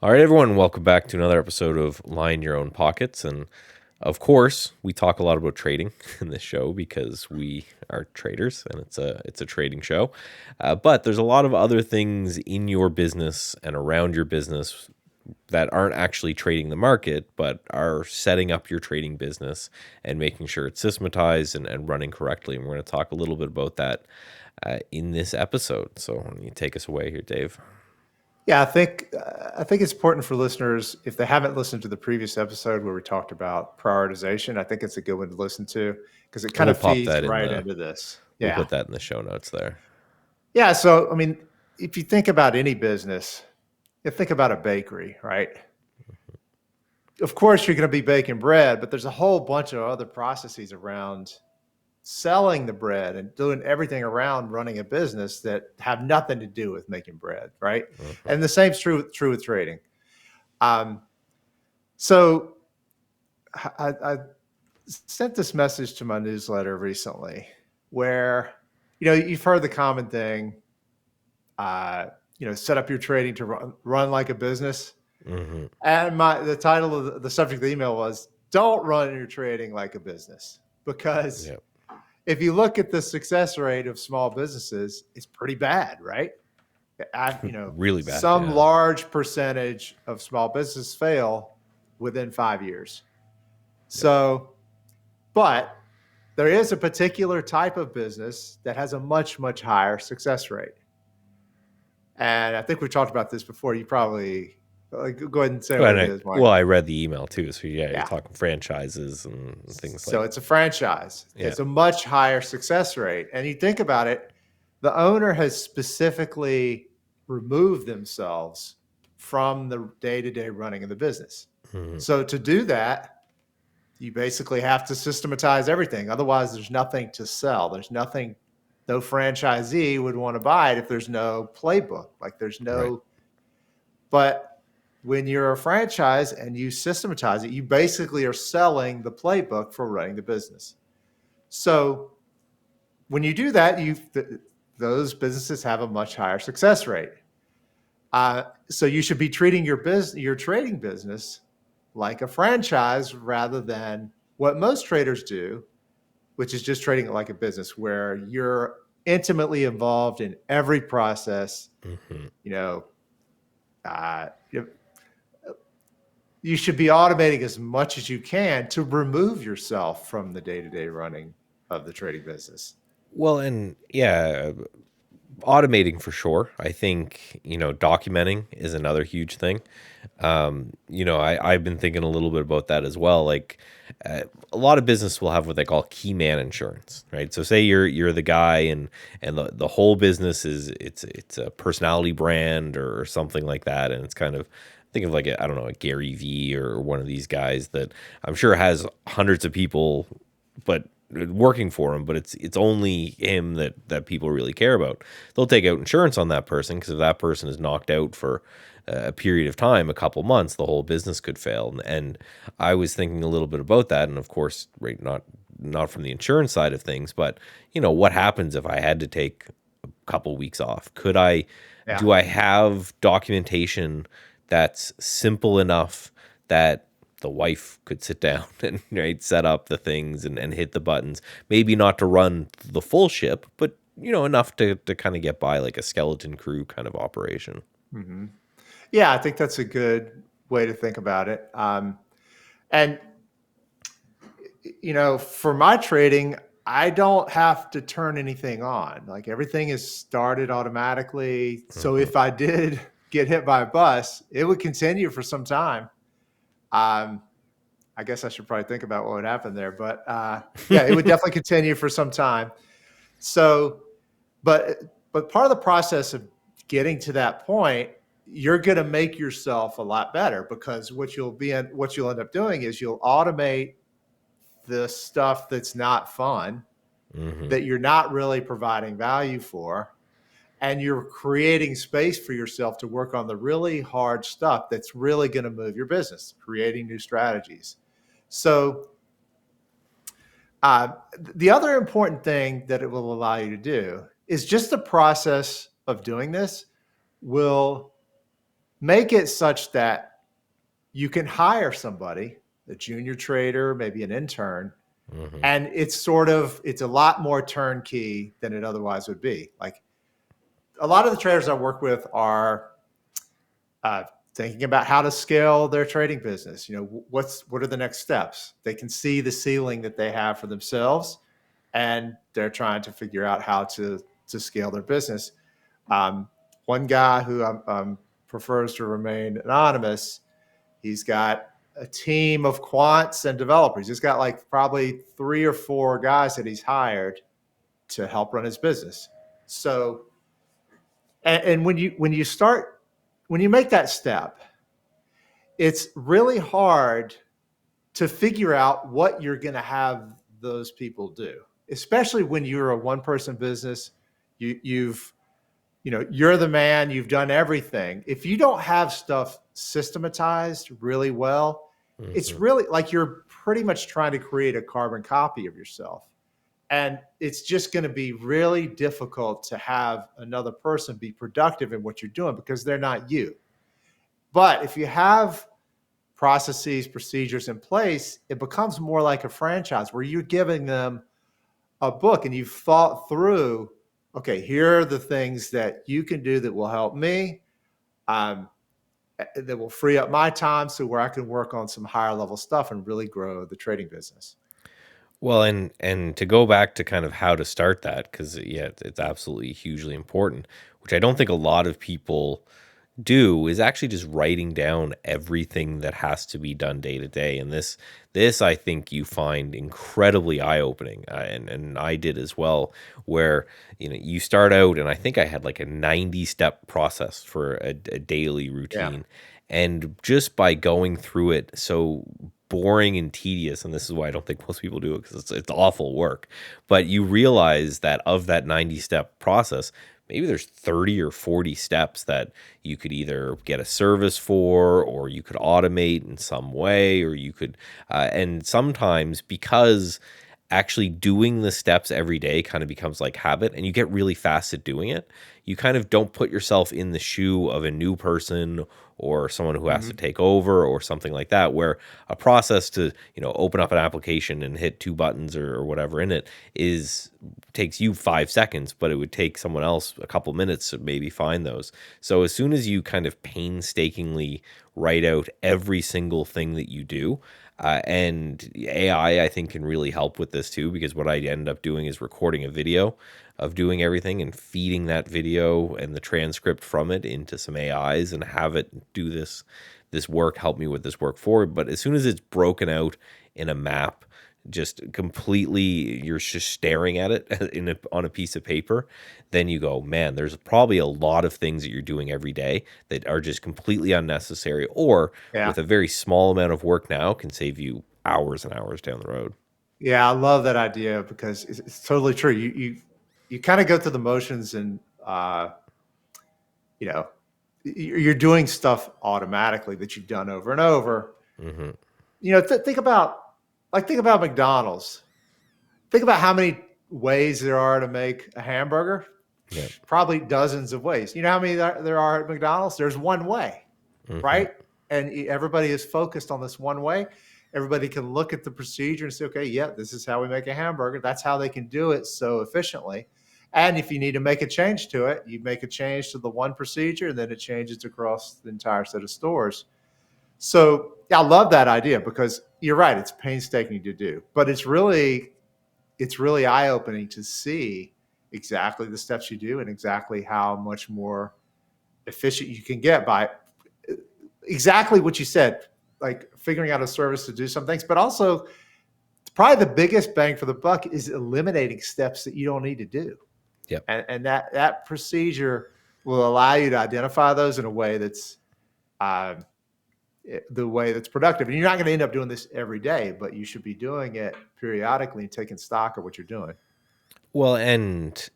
All right, everyone, welcome back to another episode of Line Your Own Pockets. And of course, we talk a lot about trading in this show because we are traders and it's a trading show. But there's a lot of other things in your business and around your business that aren't actually trading the market, but are setting up your trading business and making sure it's systematized and running correctly. And we're going to talk a little bit about that in this episode. So, why don't you take us away here, Dave? Yeah, I think it's important for listeners if they haven't listened to the previous episode where we talked about prioritization. I think it's a good one to listen to because it kind We'll of pop feeds that in right the into this. We'll Yeah, put that in the show notes there. yeah. So I mean, if you think about any business, you think about a bakery, right? Of course, you're going to be baking bread, but there's a whole bunch of other processes around selling the bread and doing everything around running a business that have nothing to do with making bread, right? Mhm. And the same's true with trading. Um, so I sent this message to my newsletter recently where, you've heard the common thing, uh, set up your trading to run like a business. Mhm. And the title of the subject of the email was "Don't run your trading like a business," because Yep. if you look at the success rate of small businesses, it's pretty bad, right? Really bad. Some Yeah. large percentage of small businesses fail within 5 years. Yep. So, but there is a particular type of business that has a much, much higher success rate. And I think we've talked about this before. You probably go ahead and say Well, what it is, Mike. well, I read the email too. So yeah, you're Yeah. talking franchises and things So like it's a franchise. yeah. It's a much higher success rate. And you think about it, the owner has specifically removed themselves from the day to day running of the business. Mhm. So to do that, you basically have to systematize everything. Otherwise, there's nothing to sell. There's nothing, no franchisee would want to buy it if there's no playbook. Like there's Right. no, but when you're a franchise and you systematize it, you basically are selling the playbook for running the business. So when you do that, those businesses have a much higher success rate. So you should be treating your trading business like a franchise rather than what most traders do, which is just trading it like a business where you're intimately involved in every process. Mhm. You know, uh, you should be automating as much as you can to remove yourself from the day to day running of the trading business. Well, and yeah, automating for sure. I think documenting is another huge thing. I've been thinking a little bit about that as well. Like a lot of business will have what they call key man insurance, right? So say you're the guy and the whole business is it's a personality brand or something like that, and it's kind of think of like I don't know, a Gary V or one of these guys that I'm sure has hundreds of people, but working for him, but it's only him that people really care about. They'll take out insurance on that person because if that person is knocked out for a period of time, a couple months, the whole business could fail. And I was thinking a little bit about that, and of course, right, not from the insurance side of things, but what happens if I had to take a couple weeks off? Could I? Yeah. Do I have documentation that's simple enough that the wife could sit down and right set up the things and hit the buttons, maybe not to run the full ship, but enough to kind of get by like a skeleton crew kind of operation. Mm-hmm. Yeah, I think that's a good way to think about it. And for my trading, I don't have to turn anything on. Like everything is started automatically. So Hmm. if I did get hit by a bus, it would continue for some time. Um, I guess I should probably think about what would happen there, but yeah, it would definitely continue for some time. So, but but part of the process of getting to that point, you're going to make yourself a lot better because what you'll end up doing is you'll automate the stuff that's not fun, Hmm. that you're not really providing value for, and you're creating space for yourself to work on the really hard stuff that's really going to move your business, creating new strategies. So, the other important thing that it will allow you to do is just the process of doing this will make it such that you can hire somebody, a junior trader, maybe an intern, Hmm. and it's a lot more turnkey than it otherwise would be. Like a lot of the traders I work with are uh, thinking about how to scale their trading business. You know, what are the next steps? They can see the ceiling that they have for themselves, and they're trying to figure out how to scale their business. Um, One guy who prefers to remain anonymous, he's got a team of quants and developers. He's got like probably 3 or 4 guys that he's hired to help run his business. So, and when you make that step, it's really hard to figure out what you're going to have those people do, especially when you're a one person business. You've you're the man, you've done everything. If you don't have stuff systematized really well, it's Hmm. really like you're pretty much trying to create a carbon copy of yourself. And it's just going to be really difficult to have another person be productive in what you're doing because they're not you. But if you have processes, procedures in place, it becomes more like a franchise where you're giving them a book and you've thought through, okay, here are the things that you can do that will help me, um, that will free up my time so where I can work on some higher level stuff and really grow the trading business. Well, and to go back to kind of how to start that, because yeah, it's absolutely hugely important, which I don't think a lot of people do, is actually just writing down everything that has to be done day to day. And this I think you find incredibly eye opening, and I did as well. Where you start out, and I think I had like a 90 step process for a daily Yeah. routine, and just by going through it, so boring and tedious, and this is why I don't think most people do it, because it's awful work. But you realize that of that 90 step process, maybe there's 30 or 40 steps that you could either get a service for, or you could automate in some way, or you could and sometimes, because actually doing the steps every day kind of becomes like habit, and you get really fast at doing it, you kind of don't put yourself in the shoe of a new person or someone who has to Mm-hmm. take over or something like that, where a process to open up an application and hit two buttons or whatever in it is takes you 5 seconds, but it would take someone else a couple minutes to maybe find those. So as soon as you kind of painstakingly write out every single thing that you do, and AI, I think, can really help with this too, because what I end up doing is recording a video of doing everything and feeding that video and the transcript from it into some AIs and have it do this work, help me with this work forward. But as soon as it's broken out in a map, just completely, you're just staring at it on a piece of paper, then you go, man, there's probably a lot of things that you're doing every day that are just completely unnecessary, or Yeah. with a very small amount of work now can save you hours and hours down the road. Yeah. I love that idea because it's totally true. You kind of go through the motions and, you know, you're doing stuff automatically that you've done over and over. Hmm. Think about McDonald's. Think about how many ways there are to make a hamburger. Yep. Probably dozens of ways. You know how many there are at McDonald's? There's one way, Hmm. right? And everybody is focused on this one way. Everybody can look at the procedure and say, okay, yeah, this is how we make a hamburger. That's how they can do it so efficiently. And if you need to make a change to it, you make a change to the one procedure, and then it changes across the entire set of stores. So yeah, I love that idea because you're right. It's painstaking to do, but it's really eye opening to see exactly the steps you do and exactly how much more efficient you can get by exactly what you said, like figuring out a service to do some things, but also probably the biggest bang for the buck is eliminating steps that you don't need to do. Yep. And that procedure will allow you to identify those in a way that's um, the way that's productive. And you're not going to end up doing this every day, but you should be doing it periodically and taking stock of what you're doing. Well, and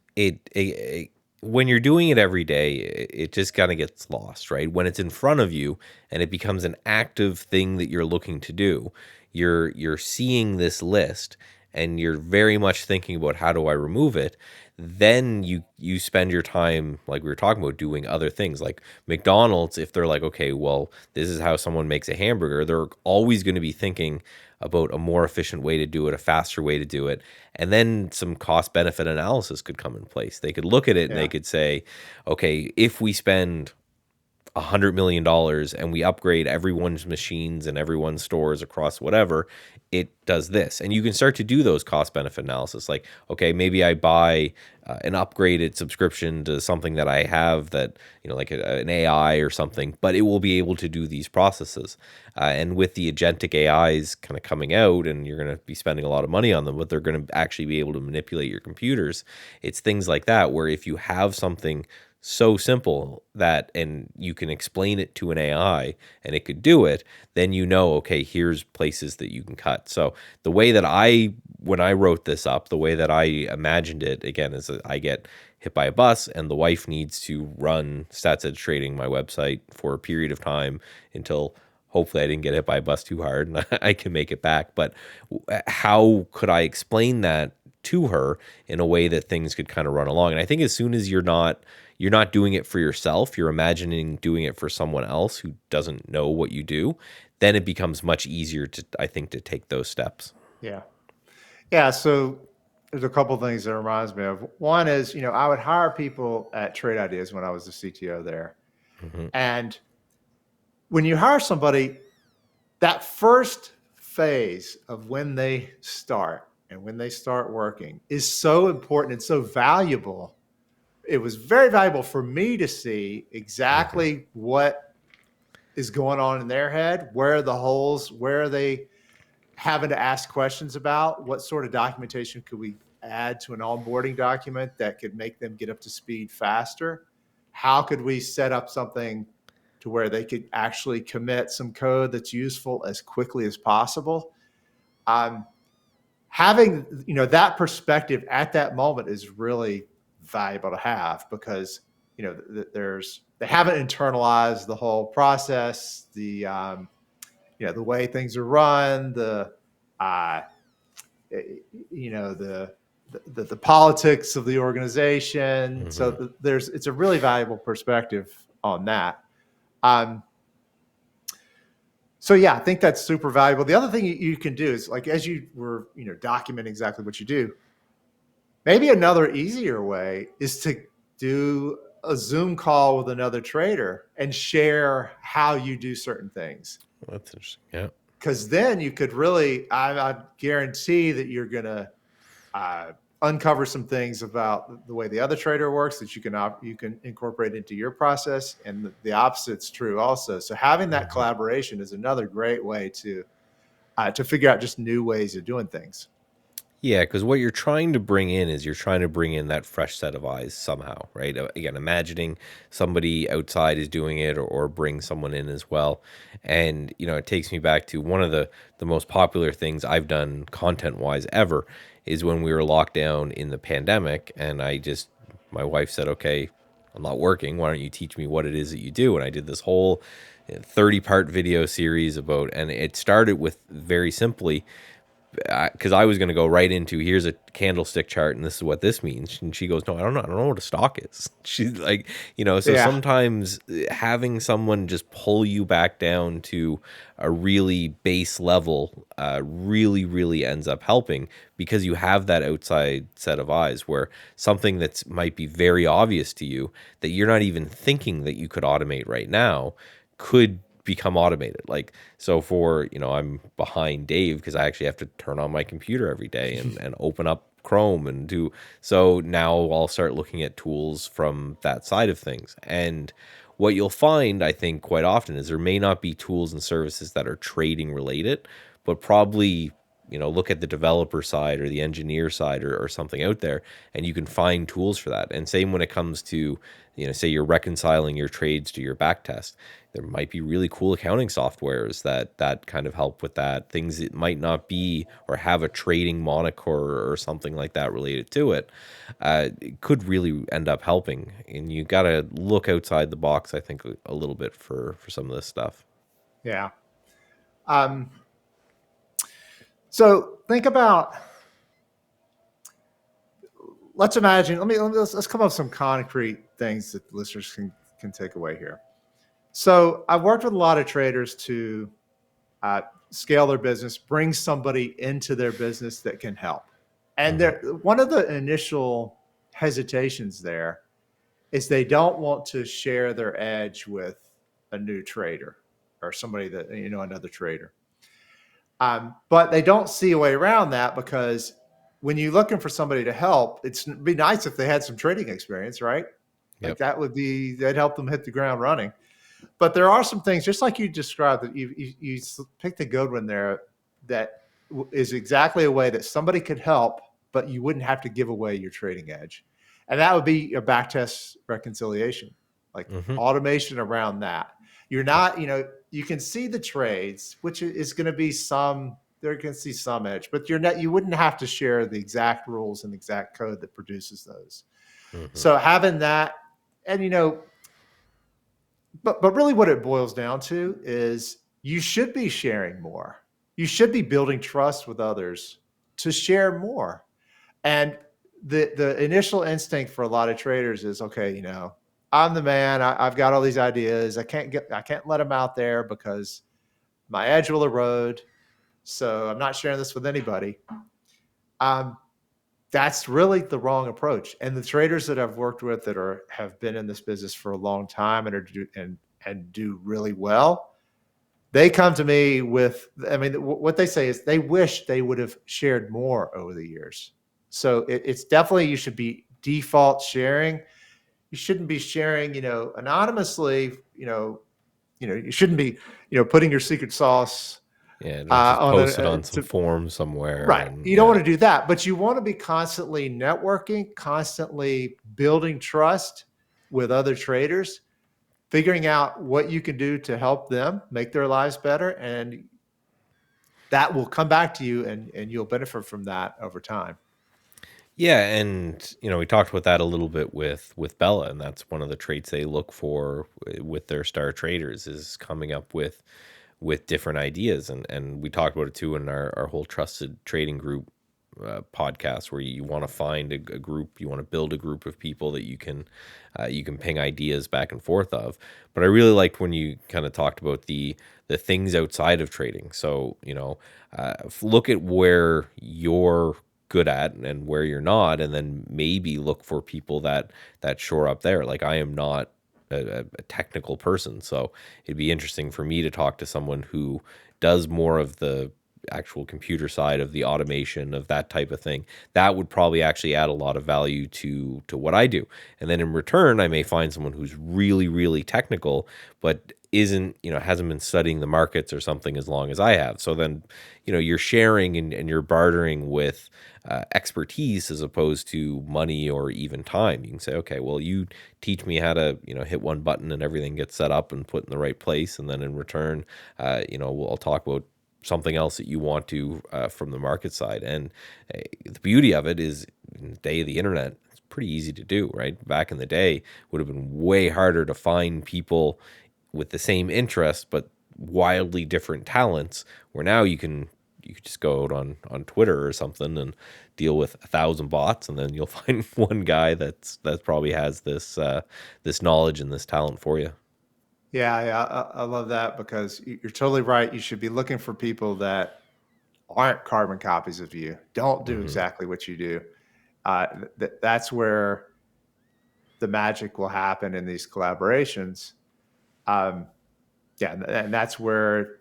when you're doing it every day, it just kind of gets lost, right? When it's in front of you and it becomes an active thing that you're looking to do, you're seeing this list, and you're very much thinking about how do I remove it, then you spend your time, like we were talking about, doing other things. Like McDonald's, if they're like, okay, well, this is how someone makes a hamburger, they're always going to be thinking about a more efficient way to do it, a faster way to do it. And then some cost benefit analysis could come in place. They could look at it and they Yeah. could say, okay, if we spend $100 million and we upgrade everyone's machines and everyone's stores across whatever, it does this. And you can start to do those cost benefit analysis. Like, okay, maybe I buy an upgraded subscription to something that I have that, like an AI or something, but it will be able to do these processes. And with the agentic AIs kind of coming out, and you're going to be spending a lot of money on them, but they're going to actually be able to manipulate your computers. It's things like that where if you have something so simple that and you can explain it to an AI and it could do it, then okay, here's places that you can cut. So the way that when I wrote this up, the way that I imagined it again is that I get hit by a bus and the wife needs to run Stats Edge Trading, my website, for a period of time until hopefully I didn't get hit by a bus too hard and I can make it back. But how could I explain that to her in a way that things could kind of run along? And I think as soon as you're not doing it for yourself, you're imagining doing it for someone else who doesn't know what you do, then it becomes much easier to, I think, to take those steps. Yeah. Yeah. So there's a couple of things that reminds me of. One is, I would hire people at Trade Ideas when I was the CTO there. Hmm. And when you hire somebody, that first phase of when they start and when they start working is so important and so valuable. It was very valuable for me to see Hmm. exactly what is going on in their head, where are the holes, where are they having to ask questions about, what sort of documentation could we add to an onboarding document that could make them get up to speed faster? How could we set up something to where they could actually commit some code that's useful as quickly as possible? Um, Having that perspective at that moment is really valuable to have because there's they haven't internalized the whole process, the way things are run, uh, the the politics of the organization. Hmm. So it's a really valuable perspective on that. Um, so yeah, I think that's super valuable. The other thing you can do is like as you were documenting exactly what you do. Maybe another easier way is to do a Zoom call with another trader and share how you do certain things. Well, that's interesting. Yeah. Because then you could really, I guarantee that you're going to uh, uncover some things about the way the other trader works that you can incorporate into your process, and the opposite's true also. So having that Hmm. collaboration is another great way to figure out just new ways of doing things. Yeah, because what you're trying to bring in is you're trying to bring in that fresh set of eyes somehow, right? Again, imagining somebody outside is doing it, or bring someone in as well. And it takes me back to one of the most popular things I've done content wise ever is when we were locked down in the pandemic, and my wife said, "Okay, I'm not working. Why don't you teach me what it is that you do?" And I did this whole 30-part video series about, and it started with very simply because I was going to go right into here's a candlestick chart and this is what this means, and she goes, no, I don't know what a stock is. She's like, so Yeah, sometimes having someone just pull you back down to a really base level really really ends up helping, because you have that outside set of eyes where something that might be very obvious to you that you're not even thinking that you could automate right now could become automated. Like, so for, I'm behind Dave because I actually have to turn on my computer every day and open up Chrome and do so. Now I'll start looking at tools from that side of things. And what you'll find, I think, quite often is there may not be tools and services that are trading related, but probably, look at the developer side or the engineer side, or something out there, and you can find tools for that. And same when it comes to, say you're reconciling your trades to your back test, there might be really cool accounting softwares that kind of help with that. Things that might not be or have a trading moniker or something like that related to it, it could really end up helping. And you got to look outside the box, I think, a little bit for some of this stuff. yeah. Um, so think about. let's imagine. Let's come up with some concrete things that listeners can take away here. So I've worked with a lot of traders to uh, scale their business, bring somebody into their business that can help. And Hmm. there, one of the initial hesitations there is they don't want to share their edge with a new trader or somebody that, another trader. But they don't see a way around that because when you're looking for somebody to help, it'd be nice if they had some trading experience, right? Like Yep. that'd help them hit the ground running. But there are some things, just like you described, that you picked a good one there that is exactly a way that somebody could help, but you wouldn't have to give away your trading edge. And that would be a backtest reconciliation, like Hmm. automation around that. You're not, you can see the trades, which is going to be some, they're going to see some edge, but you wouldn't have to share the exact rules and exact code that produces those. Hmm. So having that, and but really what it boils down to is you should be sharing more. You should be building trust with others to share more. And the initial instinct for a lot of traders is, okay, I'm the man. I've got all these ideas. I can't let them out there because my edge will erode. So I'm not sharing this with anybody. Um, that's really the wrong approach. And the traders that I've worked with that have been in this business for a long time and do really well, they come to me with, I mean, what they say is they wish they would have shared more over the years. So it's definitely, you should be default sharing. You shouldn't be sharing, anonymously. You shouldn't be, putting your secret sauce Yeah, don't just on post it a on some to forum somewhere, right. and You don't yeah. want to do that, but you want to be constantly networking, constantly building trust with other traders, figuring out what you can do to help them make their lives better, and that will come back to you, and you'll benefit from that over time. Yeah, and we talked about that a little bit with Bella, and that's one of the traits they look for with their star traders is coming up with different ideas, and we talked about it too in our whole trusted trading group podcast, where you want to find a group, you want to build a group of people that you can ping ideas back and forth of. But I really liked when you kind of talked about the things outside of trading. So look at where you're good at and where you're not, and then maybe look for people that shore up there. Like I am not a technical person, so it'd be interesting for me to talk to someone who does more of the actual computer side of the automation of that type of thing. That would probably actually add a lot of value to what I do. And then in return, I may find someone who's really technical, but isn't, hasn't been studying the markets or something as long as I have. So then, you're sharing and you're bartering with expertise as opposed to money or even time. You can say, okay, well, you teach me how to, hit one button and everything gets set up and put in the right place. And then in return, I'll talk about something else that you want to from the market side. And the beauty of it is, in the day of the internet, it's pretty easy to do, right? Back in the day, it would have been way harder to find people with the same interest but wildly different talents. Where now you could just go out on Twitter or something and deal with 1,000 bots, and then you'll find one guy that probably has this knowledge and this talent for you. Yeah, yeah, I love that because you're totally right. You should be looking for people that aren't carbon copies of you. Don't do Hmm. exactly what you do. Uh, that's where the magic will happen in these collaborations. Um, yeah, and that's where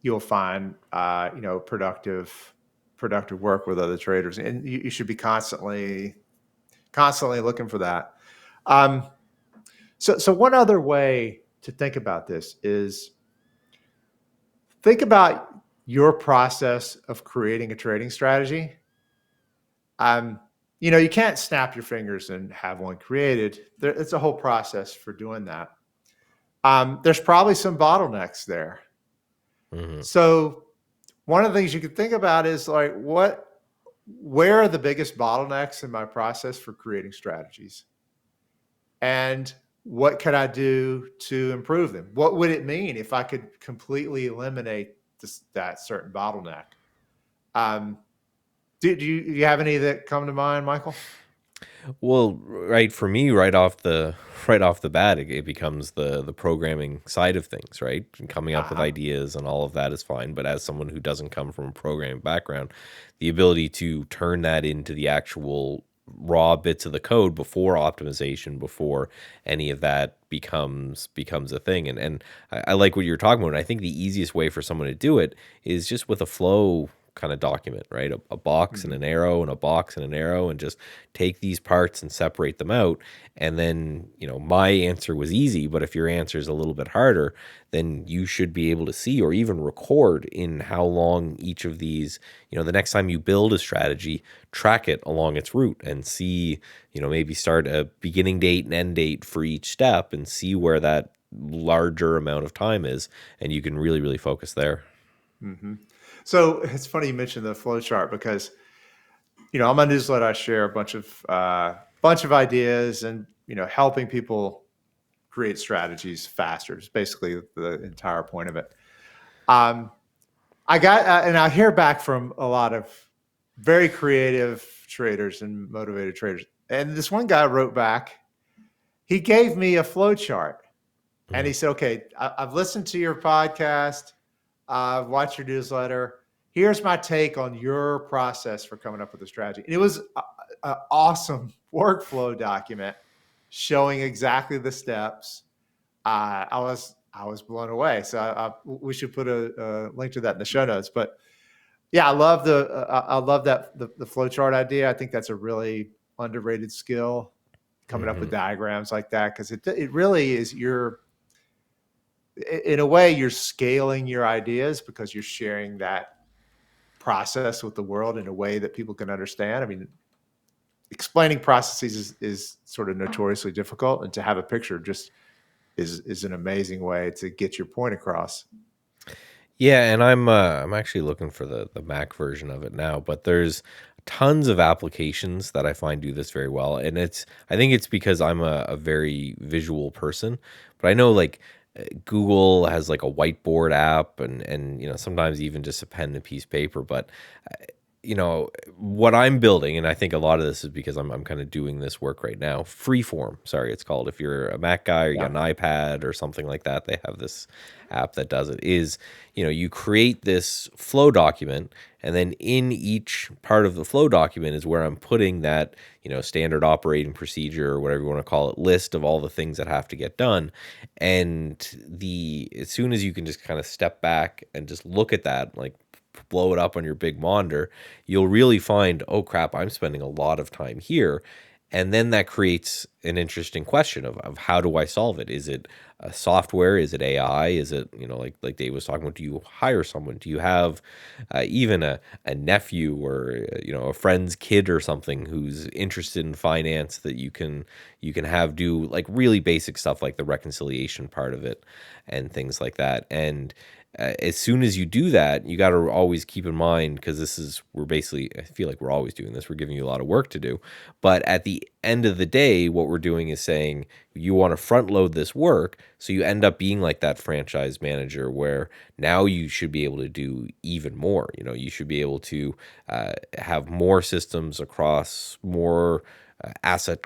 you'll find productive work with other traders, and you should be constantly looking for that. Um, so one other way to think about this is think about your process of creating a trading strategy. Um, you can't snap your fingers and have one created. It's a whole process for doing that. There's probably some bottlenecks there. Hmm. So one of the things you could think about is like, where are the biggest bottlenecks in my process for creating strategies? And what could I do to improve them? What would it mean if I could completely eliminate that certain bottleneck? Um, Do you have any that come to mind, Michael? Well, right for me, right off the bat, it becomes the programming side of things, right? And coming up with Uh-huh. ideas and all of that is fine. But as someone who doesn't come from a programming background, the ability to turn that into the actual raw bits of the code before optimization, before any of that becomes a thing. And I like what you're talking about. And I think the easiest way for someone to do it is just with a flow kind of document, right? A box and Hmm. an arrow and a box and an arrow, and just take these parts and separate them out. And then, my answer was easy, but if your answer is a little bit harder, then you should be able to see or even record in how long each of these, the next time you build a strategy, track it along its route and see, maybe start a beginning date and end date for each step and see where that larger amount of time is. And you can really, really focus there. Hmm. So it's funny you mentioned the flow chart because on my newsletter I share a bunch of ideas and helping people create strategies faster. It's basically the entire point of it. Um, I got and I hear back from a lot of very creative traders and motivated traders. And this one guy wrote back. He gave me a flow chart, and Mhm. he said, "Okay, I've listened to your podcast. I've watched your newsletter. Here's my take on your process for coming up with a strategy." And it was an awesome workflow document showing exactly the steps. I was blown away. So we should put a link to that in the show notes. But yeah, I love that the flow chart idea. I think that's a really underrated skill, coming up with Mhm. diagrams like that, because it really is in a way you're scaling your ideas because you're sharing that process with the world in a way that people can understand. I mean, explaining processes is sort of notoriously difficult, and to have a picture just is an amazing way to get your point across. Yeah, and I'm actually looking for the Mac version of it now, but there's tons of applications that I find do this very well, and I think it's because I'm a very visual person, but I know like Google has like a whiteboard app, and sometimes even just a pen and a piece of paper, but what I'm building, and I think a lot of this is because I'm kind of doing this work right now. Freeform, sorry, it's called. If you're a Mac guy or you Yeah. got an iPad or something like that, they have this app that does it. Is you create this flow document, and then in each part of the flow document is where I'm putting that standard operating procedure or whatever you want to call it, list of all the things that have to get done. And the as soon as you can just kind of step back and just look at that, like blow it up on your big monitor, you'll really find, oh crap, I'm spending a lot of time here. And then that creates an interesting question of how do I solve it? Is it a software? Is it AI? Is it, like Dave was talking about, do you hire someone? Do you have even a nephew or, a friend's kid or something who's interested in finance that you can have do like really basic stuff like the reconciliation part of it and things like that. And as soon as you do that, you got to always keep in mind, because we're basically, I feel like we're always doing this, we're giving you a lot of work to do. But at the end of the day, what we're doing is saying you want to front load this work. So you end up being like that franchise manager where now you should be able to do even more. You should be able to have more systems across more asset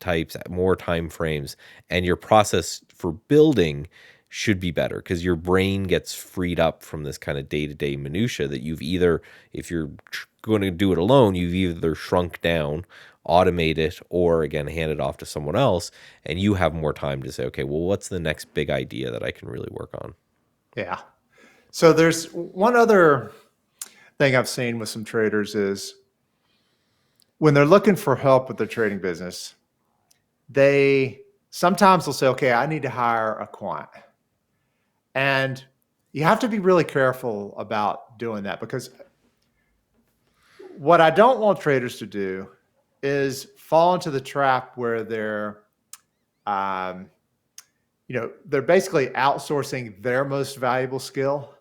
types, more time frames, and your process for building should be better because your brain gets freed up from this kind of day-to-day minutia that you've either, if you're going to do it alone, you've either shrunk down, automate it, or again hand it off to someone else, and you have more time to say, okay, well, what's the next big idea that I can really work on? Yeah. So there's one other thing I've seen with some traders is when they're looking for help with their trading business, they sometimes they'll say, "Okay, I need to hire a quant." And you have to be really careful about doing that, because what I don't want traders to do is fall into the trap where um, they're basically outsourcing their most valuable skill,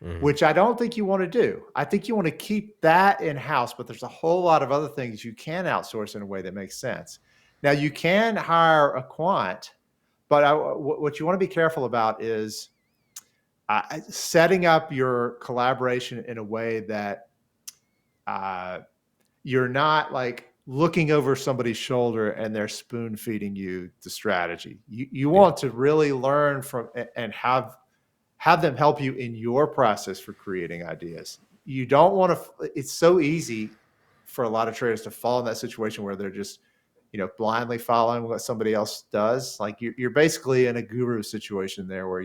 Hmm. which I don't think you want to do. I think you want to keep that in house, but there's a whole lot of other things you can outsource in a way that makes sense. Now, you can hire a quant, but what you want to be careful about is setting up your collaboration in a way that uh, you're not like looking over somebody's shoulder and they're spoon feeding you the strategy. You Yeah. want to really learn from and have them help you in your process for creating ideas. You don't want to, it's so easy for a lot of traders to fall in that situation where they're just, blindly following what somebody else does. Like you're basically in a guru situation there where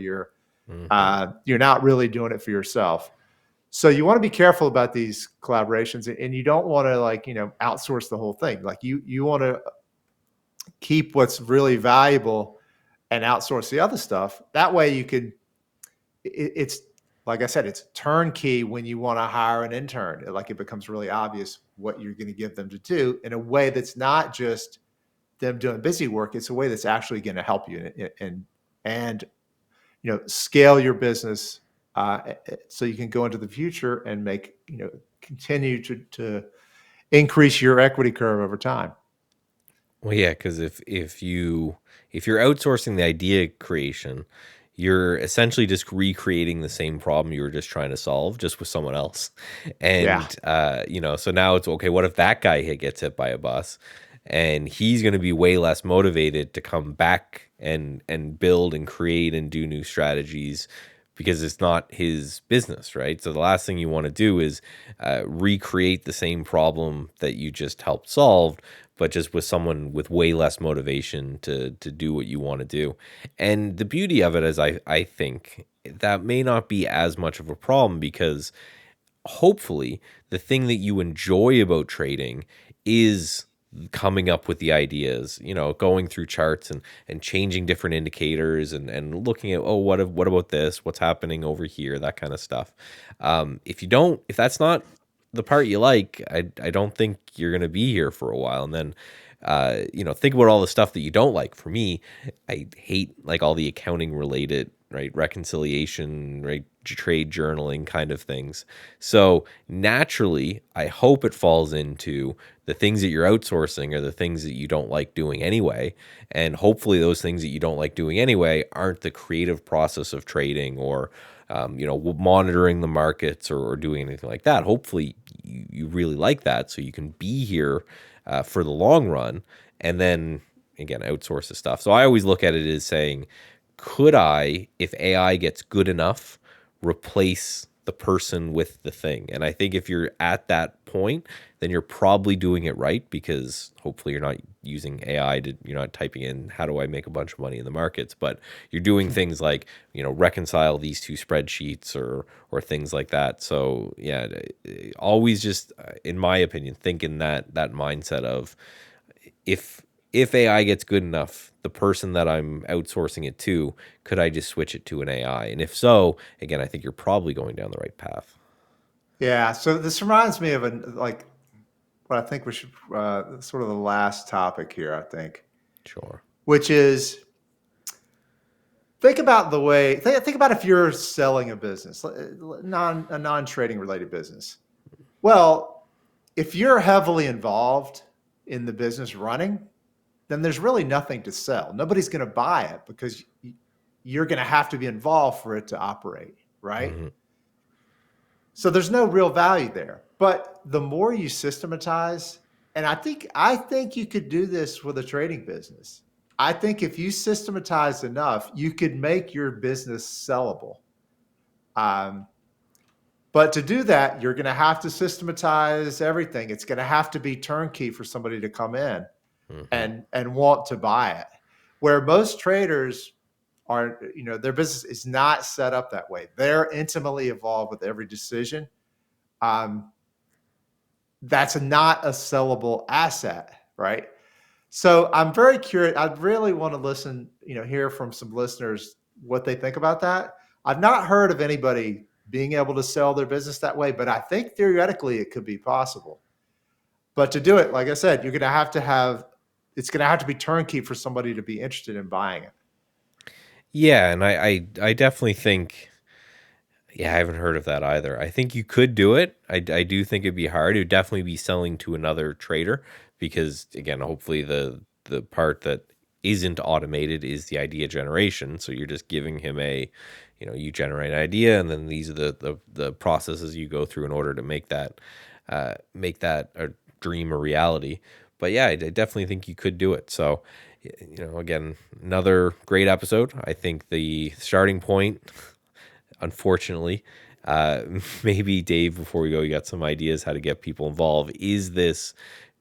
Hmm. you're not really doing it for yourself. So you want to be careful about these collaborations, and you don't want to like, outsource the whole thing. Like you want to keep what's really valuable and outsource the other stuff. That way you can it's like I said, it's turnkey when you want to hire an intern. Like it becomes really obvious what you're going to give them to do in a way that's not just them doing busy work. It's a way that's actually going to help you and scale your business so you can go into the future and make continue to increase your equity curve over time. Well, yeah, because if you're outsourcing the idea creation, you're essentially just recreating the same problem you were just trying to solve, just with someone else. Yeah. And so now it's okay. What if that guy gets hit by a bus, and he's going to be way less motivated to come back and build and create and do new strategies because it's not his business, right? So the last thing you want to do is recreate the same problem that you just helped solve, but just with someone with way less motivation to do what you want to do. And the beauty of it is, I think that may not be as much of a problem because hopefully the thing that you enjoy about trading is coming up with the ideas, going through charts and changing different indicators and looking at, oh, what about this, what's happening over here, that kind of stuff. If that's not the part you like, I don't think you're going to be here for a while. And then think about all the stuff that you don't like. For me, I hate like all the accounting related, right, reconciliation, right, trade journaling kind of things. So naturally, I hope it falls into the things that you're outsourcing are the things that you don't like doing anyway. And hopefully those things that you don't like doing anyway aren't the creative process of trading or monitoring the markets or doing anything like that. Hopefully you really like that so you can be here for the long run, and then again outsource the stuff. So I always look at it as saying, could I, if AI gets good enough, replace the person with the thing? And I think if you're at that point, then you're probably doing it right, because hopefully you're not using AI you're not typing in how do I make a bunch of money in the markets, but you're doing things like, reconcile these two spreadsheets or things like that. So yeah, always just, in my opinion, think in that mindset of, if AI gets good enough, the person that I'm outsourcing it to, could I just switch it to an AI? And if so, again, I think you're probably going down the right path. Yeah. So this reminds me of what I think we should sort of the last topic here, I think, Sure. which is think about the way think about if you're selling a business, a non-trading related business. Well, if you're heavily involved in the business running, then there's really nothing to sell. Nobody's going to buy it because you're going to have to be involved for it to operate, right? Hmm. So there's no real value there. But the more you systematize, and I think you could do this with a trading business. I think if you systematize enough, you could make your business sellable. Um, but to do that, you're going to have to systematize everything. It's going to have to be turnkey for somebody to come in Hmm. and want to buy it. Where most traders are, their business is not set up that way. They're intimately involved with every decision. Um, that's not a sellable asset, right? So I'm very curious. I really want to listen, hear from some listeners what they think about that. I've not heard of anybody being able to sell their business that way, but I think theoretically it could be possible. But to do it, like I said, you're going to it's going to have to be turnkey for somebody to be interested in buying it. Yeah, and I definitely think, yeah, I haven't heard of that either. I think you could do it. I do think it'd be hard. It would definitely be selling to another trader, because again, hopefully the part that isn't automated is the idea generation. So you're just giving him you generate an idea, and then these are the processes you go through in order to make that. make that a dream a reality. But yeah, I definitely think you could do it. So, again, another great episode. I think the starting point, unfortunately, uh, maybe Dave, before we go, you got some ideas how to get people involved. Is this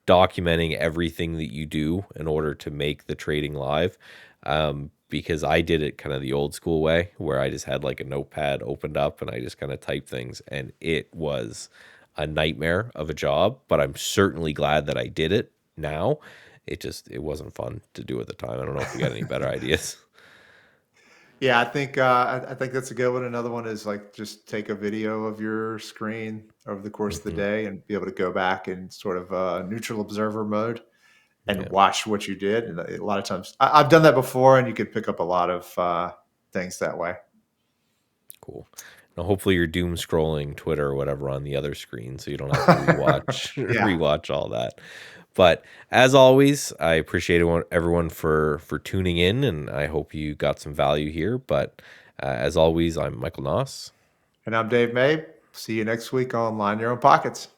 documenting everything that you do in order to make the trading live? Because I did it kind of the old school way where I just had like a notepad opened up and I just kind of typed things, and it was a nightmare of a job, but I'm certainly glad that I did it now. It wasn't fun to do at the time. I don't know if you got any better ideas. Yeah, I think that's a good one. Another one is like just take a video of your screen over the course of the Hmm. day and be able to go back in sort of neutral observer mode and Yeah, watch what you did. And a lot of times I've done that before, and you could pick up a lot of things that way. cool. Now, hopefully, you're doom scrolling Twitter or whatever on the other screen, so you don't have to rewatch Yeah. rewatch all that. But as always, I appreciate everyone for tuning in, and I hope you got some value here. But as always, I'm Michael Noss. And I'm Dave May. See you next week on Line Your Own Pockets.